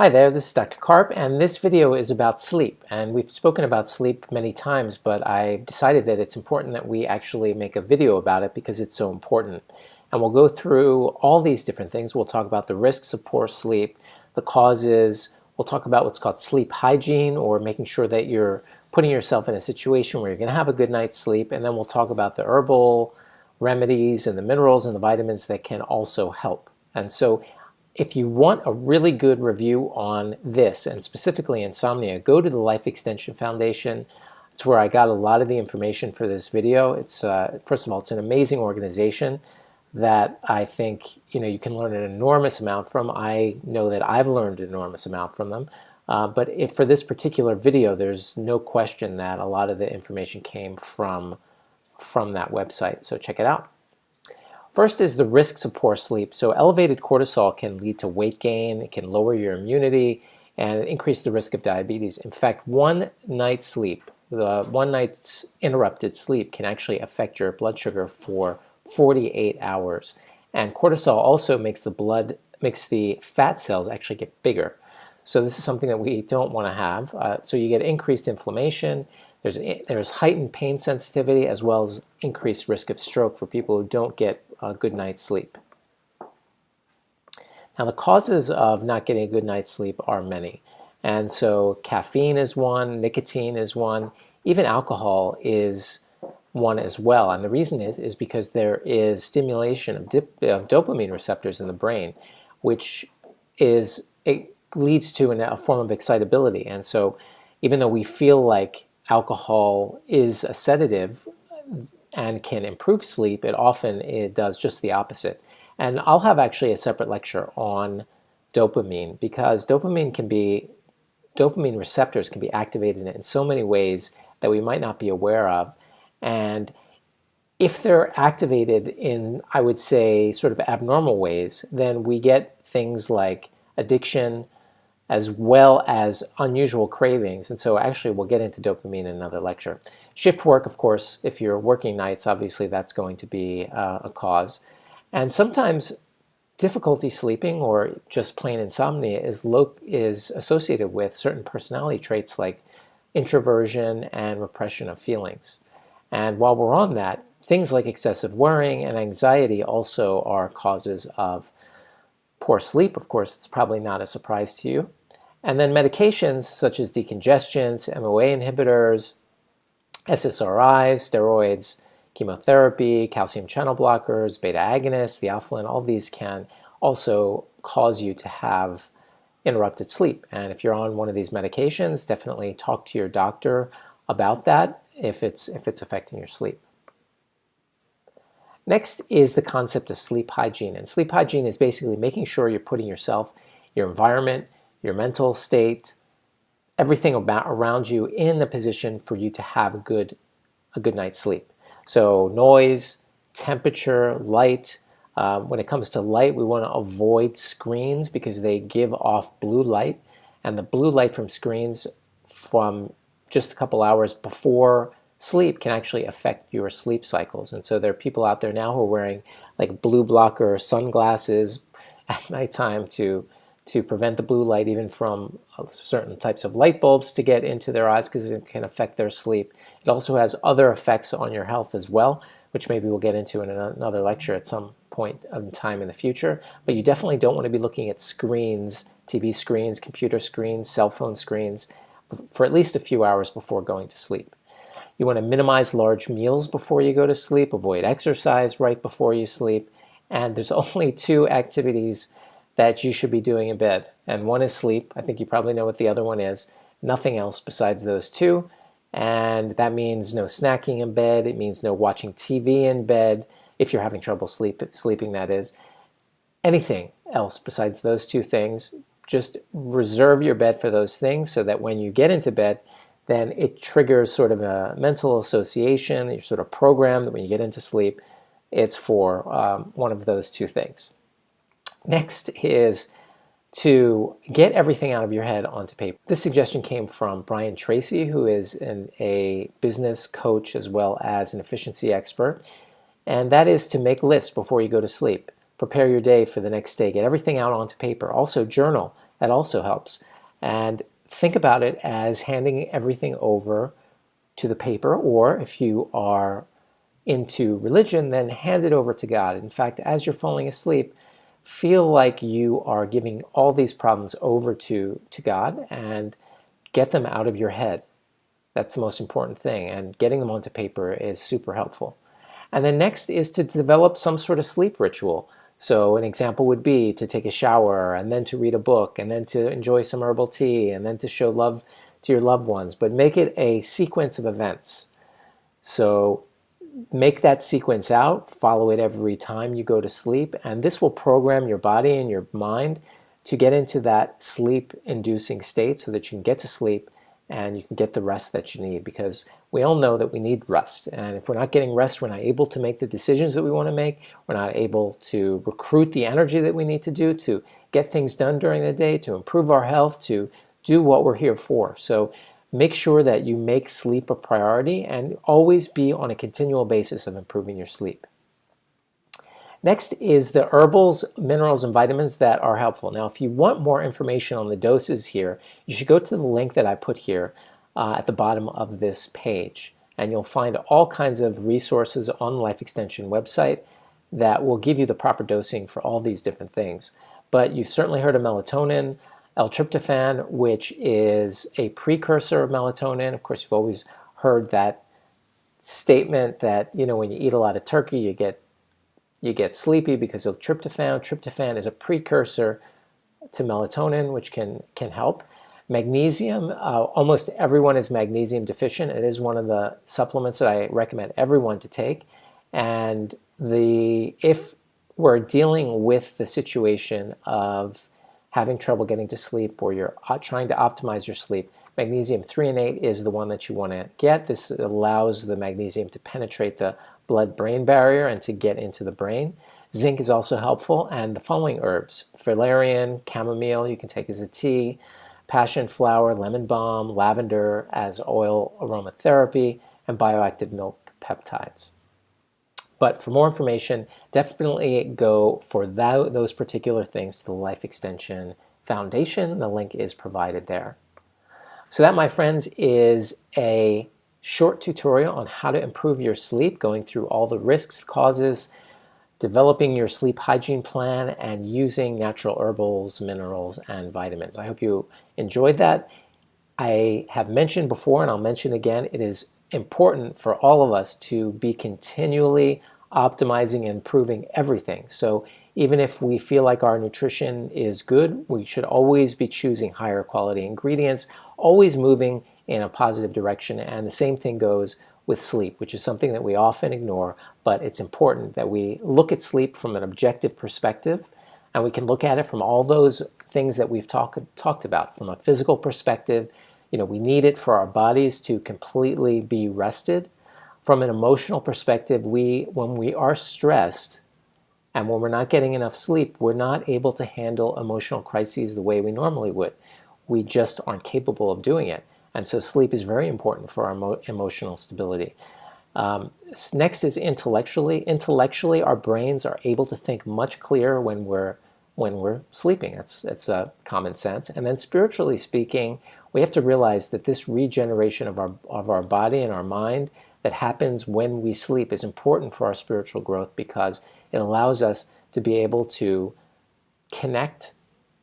Hi there, this is Dr. Karp, and this video is about sleep. And we've spoken about sleep many times, but I decided that it's important that we actually make a video about it because it's so important. And we'll go through all these different things. We'll talk about the risks of poor sleep, the causes. We'll talk about what's called sleep hygiene, or making sure that you're putting yourself in a situation where you're going to have a good night's sleep. And then we'll talk about the herbal remedies and the minerals and the vitamins that can also help. And so if you want a really good review on this, and specifically insomnia, go to the Life Extension Foundation. It's where I got a lot of the information for this video. It's first of all, it's an amazing organization that I think you can learn an enormous amount from. I know that I've learned an enormous amount from them. But for this particular video, there's no question that a lot of the information came from that website. So check it out. First is the risks of poor sleep. So elevated cortisol can lead to weight gain, it can lower your immunity, and increase the risk of diabetes. In fact, one night's sleep, the one night's interrupted sleep, can actually affect your blood sugar for 48 hours. And cortisol also makes the fat cells actually get bigger. So this is something that we don't want to have. So you get increased inflammation. There's heightened pain sensitivity, as well as increased risk of stroke for people who don't get a good night's sleep. Now, the causes of not getting a good night's sleep are many. And so caffeine is one, nicotine is one, even alcohol is one as well. And the reason is because there is stimulation of dopamine receptors in the brain, which leads to a form of excitability. And so even though we feel like alcohol is a sedative and can improve sleep, it does just the opposite. And I'll have actually a separate lecture on dopamine, because dopamine receptors can be activated in so many ways that we might not be aware of. And if they're activated in, I would say, sort of abnormal ways, then we get things like addiction, as well as unusual cravings. And so actually we'll get into dopamine in another lecture. Shift work, of course, if you're working nights, obviously that's going to be a cause. And sometimes difficulty sleeping or just plain insomnia is associated with certain personality traits like introversion and repression of feelings. And while we're on that, things like excessive worrying and anxiety also are causes of poor sleep. Of course, it's probably not a surprise to you. And then medications such as decongestants, MOA inhibitors, SSRIs, steroids, chemotherapy, calcium channel blockers, beta agonists, the alpha-lin, all of these can also cause you to have interrupted sleep. And if you're on one of these medications, definitely talk to your doctor about that if it's affecting your sleep. Next is the concept of sleep hygiene. And sleep hygiene is basically making sure you're putting yourself, your environment, your mental state, everything around you in a position for you to have a good night's sleep. So noise, temperature, light. When it comes to light, we want to avoid screens because they give off blue light. And the blue light from screens from just a couple hours before sleep can actually affect your sleep cycles. And so there are people out there now who are wearing like blue blocker sunglasses at nighttime to prevent the blue light even from certain types of light bulbs to get into their eyes, because it can affect their sleep. It also has other effects on your health as well, which maybe we'll get into in another lecture at some point in time in the future. But you definitely don't want to be looking at screens, TV screens, computer screens, cell phone screens, for at least a few hours before going to sleep. You want to minimize large meals before you go to sleep, avoid exercise right before you sleep, and there's only two activities that you should be doing in bed. And one is sleep. I think you probably know what the other one is. Nothing else besides those two. And that means no snacking in bed. It means no watching TV in bed, if you're having trouble sleeping, that is. Anything else besides those two things, just reserve your bed for those things so that when you get into bed, then it triggers sort of a mental association. You're sort of programmed that when you get into sleep, it's for one of those two things. Next is to get everything out of your head onto paper. This suggestion came from Brian Tracy, who is a business coach as well as an efficiency expert. And that is to make lists before you go to sleep. Prepare your day for the next day. Get everything out onto paper. Also journal. That also helps. And think about it as handing everything over to the paper, or if you are into religion, then hand it over to God. In fact, as you're falling asleep, feel like you are giving all these problems over to God and get them out of your head. That's the most important thing, and getting them onto paper is super helpful. And then next is to develop some sort of sleep ritual. So an example would be to take a shower, and then to read a book, and then to enjoy some herbal tea, and then to show love to your loved ones. But make it a sequence of events. So make that sequence out, follow it every time you go to sleep, and this will program your body and your mind to get into that sleep-inducing state so that you can get to sleep and you can get the rest that you need, because we all know that we need rest. And if we're not getting rest, we're not able to make the decisions that we want to make. We're not able to recruit the energy that we need to do to get things done during the day, to improve our health, to do what we're here for. So make sure that you make sleep a priority and always be on a continual basis of improving your sleep. Next is the herbals, minerals, and vitamins that are helpful. Now, if you want more information on the doses here, you should go to the link that I put here at the bottom of this page. And you'll find all kinds of resources on the Life Extension website that will give you the proper dosing for all these different things. But you've certainly heard of melatonin, L-tryptophan, which is a precursor of melatonin. Of course, you've always heard that statement that, you know, when you eat a lot of turkey, you get sleepy because of tryptophan. Tryptophan is a precursor to melatonin, which can help. Magnesium, almost everyone is magnesium deficient. It is one of the supplements that I recommend everyone to take. And if we're dealing with the situation of having trouble getting to sleep, or you're trying to optimize your sleep, magnesium 3 and 8 is the one that you want to get. This allows the magnesium to penetrate the blood-brain barrier and to get into the brain. Zinc is also helpful, and the following herbs: valerian, chamomile, you can take as a tea, passion flower, lemon balm, lavender as oil aromatherapy, and bioactive milk peptides. But for more information, definitely go for those particular things to the Life Extension Foundation. The link is provided there. So that, my friends, is a short tutorial on how to improve your sleep, going through all the risks, causes, developing your sleep hygiene plan, and using natural herbals, minerals, and vitamins. I hope you enjoyed that. I have mentioned before, and I'll mention again, it is important for all of us to be continually optimizing and improving everything. So even if we feel like our nutrition is good, we should always be choosing higher quality ingredients, always moving in a positive direction. And the same thing goes with sleep, which is something that we often ignore, but it's important that we look at sleep from an objective perspective, and we can look at it from all those things that we've talked about. From a physical perspective, you know, we need it for our bodies to completely be rested. From an emotional perspective, when we are stressed and when we're not getting enough sleep, we're not able to handle emotional crises the way we normally would. We just aren't capable of doing it. And so sleep is very important for our emotional stability. Next is intellectually. Intellectually, our brains are able to think much clearer when we're sleeping. It's a common sense. And then spiritually speaking, we have to realize that this regeneration of our body and our mind that happens when we sleep is important for our spiritual growth, because it allows us to be able to connect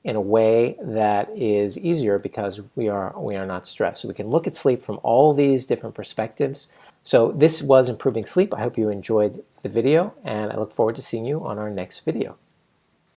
in a way that is easier because we are not stressed. So we can look at sleep from all these different perspectives. So this was Improving Sleep. I hope you enjoyed the video, and I look forward to seeing you on our next video.